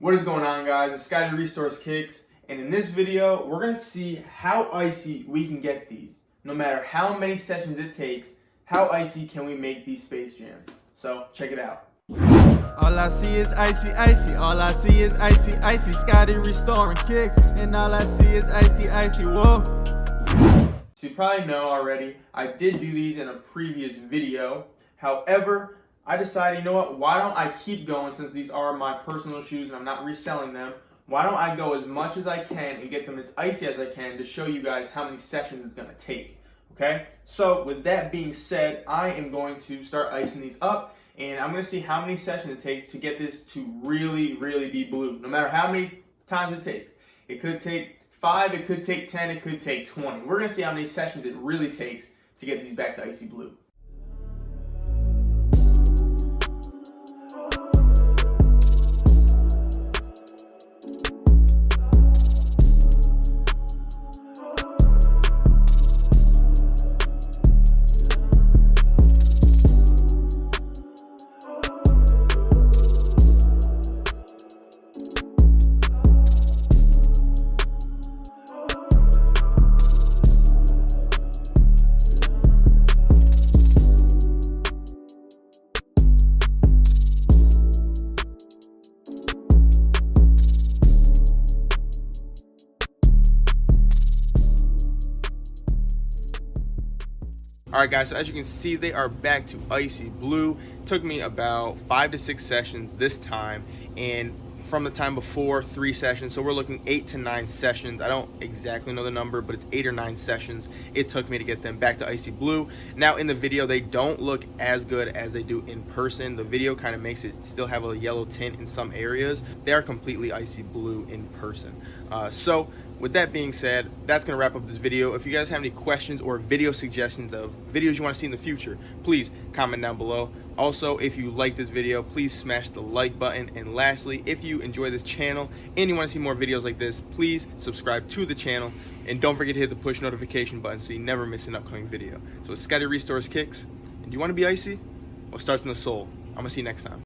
What is going on, guys? It's Scotty Restores Kicks, and in this video we're going to see how icy we can get these. No matter how many sessions it takes, how icy can we make these Space Jams? So check it out. All I see is icy, icy. All I see is icy, icy. Scotty Restoring Kicks, and all I see is icy, icy. Whoa. So you probably know already, I did do these in a previous video. However, I decided, you know what, why don't I keep going since these are my personal shoes and I'm not reselling them. Why don't I go as much as I can and get them as icy as I can to show you guys how many sessions it's going to take. Okay? So with that being said, I am going to start icing these up, and I'm going to see how many sessions it takes to get this to really, really be blue. No matter how many times it takes. It could take 5, it could take 10, it could take 20. We're going to see how many sessions it really takes to get these back to icy blue. Alright guys, so as you can see, they are back to icy blue. Took me about 5 to 6 sessions this time, and from the time before, 3 sessions, so we're looking 8 to 9 sessions. I don't exactly know the number, but it's 8 or 9 sessions it took me to get them back to icy blue. Now in the video, they don't look as good as they do in person. The video kind of makes it still have a yellow tint in some areas. They are completely icy blue in person. So with that being said, that's going to wrap up this video. If you guys have any questions or video suggestions of videos you want to see in the future, please comment down below. Also, if you like this video, please smash the like button. And lastly, if you enjoy this channel and you want to see more videos like this, please subscribe to the channel. And don't forget to hit the push notification button so you never miss an upcoming video. So it's Scotty Restores Kicks. And do you want to be icy? Well, it starts in the soul. I'm going to see you next time.